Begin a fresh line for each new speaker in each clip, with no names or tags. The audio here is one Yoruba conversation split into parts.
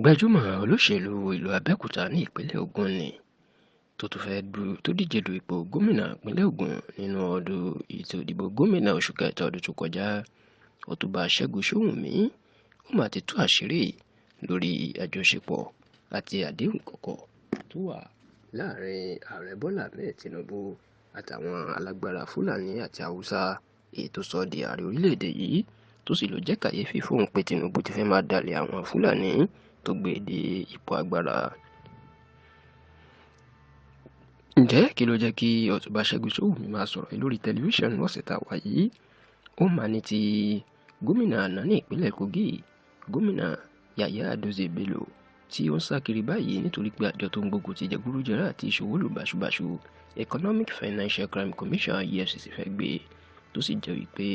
Gbajúmọ̀ olóṣèlú ìlú Abẹ́òkúta ní ìpínlẹ̀ Ògùn ni tó díje du ipò gómìnà ìpínlẹ̀ Ògùn nínú ọdún ètò ìdìbò gómìnà oṣù kẹta ọdún tó kọjá. Ọ̀túnba Ṣẹ́gun Ṣówùnmí ó mà ti tú àṣírí lórí àjọṣepọ̀ àti àdéhùn ìkọ̀kọ̀ tó wà láàrin ààrẹ Bọ́lá Ahmed Tinubu àtàwọn alágbára Fúlàní àti Haúsá, èyí tó sọ di ààrẹ orílẹ̀-èdè yìí tó sì ló jẹ́ kàyéfì fóun pé Tinubu ti fẹ́ máa dalẹ̀ àwọn Fúlàní tó gbé dé ipò agbára. Ǹjẹ́ kí ló jẹ́ kí Ọ̀túnba Ṣẹ́gun Ṣówùnmí máa sọ̀rọ̀ lórí tẹlifíṣàn lọ́sẹ̀ tá a wà yìí? Ó mà ní ti gómìnà àná ní ìpínlẹ̀ Kogi, gómìnà Yahaya Adozie Bello, tí ó ń sá kiri báyìí nítorí pé àjọ tó ń gbógun ti jẹgúdújẹrá àti ìṣòwò lù báṣubàṣu Economic Financial Crime Commission EFCC fẹ́ gbé, tó sì jẹ́ wípé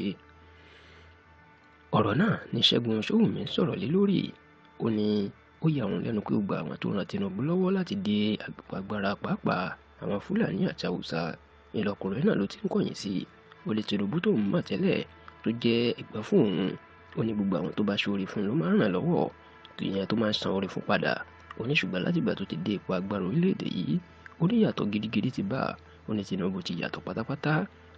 ọ̀rọ̀ náà ní Ṣẹ́gun Ṣówùnmí sọ̀rọ̀ lé lórí. Ó ní ó yà wọ́n lẹ́nu pé ó gba àwọn tó ran Tinubu lọ́wọ́ láti dé àgbègbè agbára, pàápàá àwọn Fúlàní àti Haúsá. Ìlọkùnrin náà ló ti ń kọ̀yìn sí ó lè Tinubu tó ń mọ̀ tẹ́lẹ̀ tó jẹ́ ẹ̀gbọ́n fún òun. Ó ní gbogbo àwọn tó bá ṣoore fún ló máa ń ràn lọ́wọ́, ìyẹn tó máa ń san oore fún padà. Ó ní ṣùgbọ́n látìgbà tó ti dé ipò agbára orílẹ̀-èdè yìí, ó ní yàtọ̀ gidigidi ti bá. Ó ní Tinubu ti yàtọ̀ pátápátá.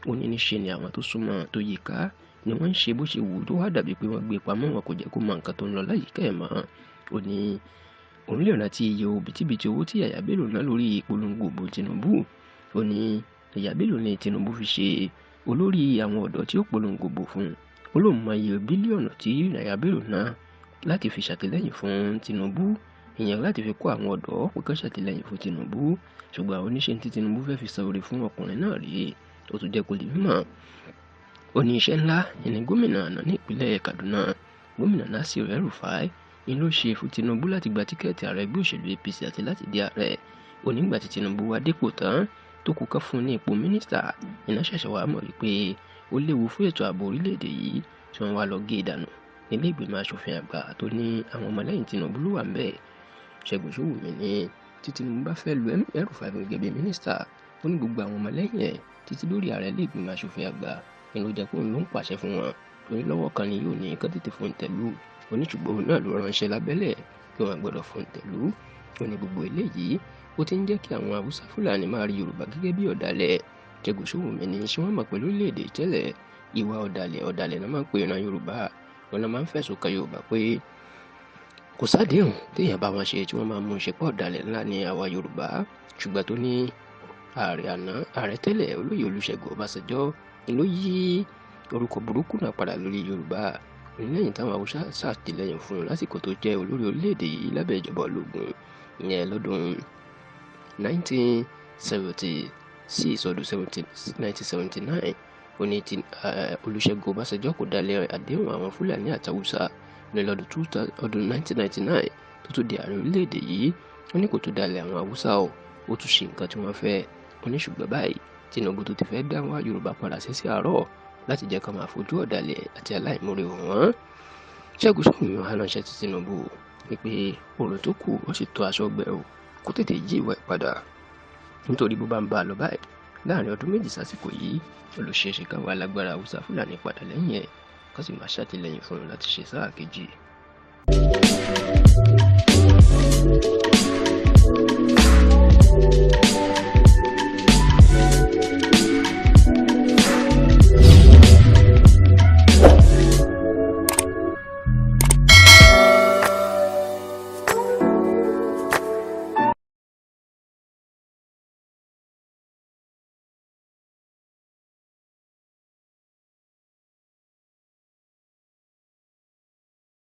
Ó ní níṣe ni àwọn tó súnmọ́ tó yí ká ni wọ́n ń ṣe bó ṣe wù tó wá dàbí pé wọ́n gbé pamọ́, wọn kò jẹ́ kó mọ nǹkan tó ń lọ láyìíká ẹ̀ mọ́. Ó ní òun lè rántí iye òbítíbitì owó tí Yahaya Bello ná lórí ìpolongo ìbò Tinubu. Ó ní Yahaya Bello ní Tinubu fi ṣe olórí àwọn ọ̀dọ́ tí ó polongo ìbò fún. Ó lóun mọ iye bílíọ̀nù tí Yahaya Bello ná láti fi ṣàtìlẹ́yìn fún Tinubu, ìyẹn láti fi kó àwọn ọ̀dọ́ pé kán ṣàtìlẹ́yìn fún Tinubu. Ṣùgbọ́n àwọn oníṣẹ́ tí Tinubu fẹ́ fi san oore fún ọkùnrin náà rèé. Ó tún jẹ́ kó di mímọ̀. Ó ní iṣẹ́ ńlá ní gómìnà àná ní ìpínlẹ̀ Kaduna, gómìnà Nasir El-Rufai, ni ló ṣe fún Tinubu láti gba tíkẹ́ẹ̀tì ààrẹ ẹgbẹ́ òṣèlú APC àti láti di ààrẹ. Ó ní nígbà tí Tinubu wá dépò tán tó kù kán fún ní ipò mínísítà, iná ṣẹ̀ṣẹ̀ wá mọ̀ wípé ó léwu fún ètò ààbò orílẹ̀-èdè yìí tí wọ́n wá lọ gé ìdànù nílé ìgbìmọ̀ asòfin àgbà tó ní àwọn ọmọlẹ́yìn Tinubu ló wà ńbẹ̀. Ṣẹ́gun Ṣówùnmí ní tí Tinubu bá fẹ́ lu El-Rufai gẹ́gẹ́ bí mínísítà, ó ní gbogbo àwọn ọmọlẹ́yìn ẹ̀ títí lórí ààrẹ ilé ìgbìmọ̀ asòfin àgbà ló jẹ́ pé òun ló ń pàṣẹ fún wọn. Torí lọ́wọ́ kan ni yóò ní kán tètè fún ìtẹ̀lú. Oníṣùgbọ́n òun náà ló ránṣẹ́ lábẹ́lẹ̀ kí wọ́n gbọ́dọ̀ fún ìtẹ̀lú. Ó ní gbogbo eléyìí ó ti ń jẹ́ kí àwọn Haúsá Fúlàní máa rí Yorùbá gẹ́gẹ́ bí ọ̀dàlẹ̀. Ṣẹ́gun Ṣówùnmí ní ṣé wọ́n mọ̀ pé lórílẹ̀-èdè tẹ́lẹ̀ ìwà ọ̀dàlẹ̀ náà máa ń pè ìran Yorùbá. Wọn náà máa ń fẹ̀sùn kan Yorùbá pé kò sádéhùn téèyàn bá wọn ṣe tí wọ́n máa mú un ṣe pọ̀ ọ̀dàlẹ̀ ńlá ní àwa Yorùbá. Ṣùgbọ́n tó ní ààrẹ tẹ́lẹ̀ olóyè Olúṣẹ́gun Ọbásanjọ́ ló yí orúkọ burúkú náà padà lórí Yorùbá lẹ́yìn táwọn Haúsá ṣàtìlẹ́yìn fún un lásìkò tó jẹ́ olórí orílẹ̀-èdè yìí lábẹ́ ìjọba ológun, ìyẹn lọ́dún 1976 ọdún 1979. Ó ní Olúṣẹ́gun Ọbásanjọ́ kò dalẹ̀ àdéhùn àwọn Fúlàní àti Haúsá ní ọdún 1999 tó tún di ààrẹ orílẹ̀-èdè yìí. Ó ní kò tó dalẹ̀ àwọn Haúsá ó tún ṣe nǹkan tí wọ́n fẹ́. Ó ní ṣùgbọ́n báyìí Tinubu tó ti fẹ́ dá wá Yorùbá padà sí àárọ̀ láti jẹ́ ká máa fojú ọ̀dàlẹ̀ àti aláìmoore wọ́n. Ṣẹ́gun Ṣówùnmí wá ránṣẹ́ sí Tinubu wípé ọ̀rọ̀ tó kù ó sì tó aṣọ ọgbẹ́ o, kó tètè yí ìwà ìpadà, nítorí bó bá ń bá a lọ báyìí láàrin ọdún méjì sásìkò yìí olùṣeéṣe káwọn alágbára Haúsá Fúlàní padà lẹ́yìn ẹ̀ kó sì máa ṣàtìlẹ́yìn fún un láti ṣe sáà kejì.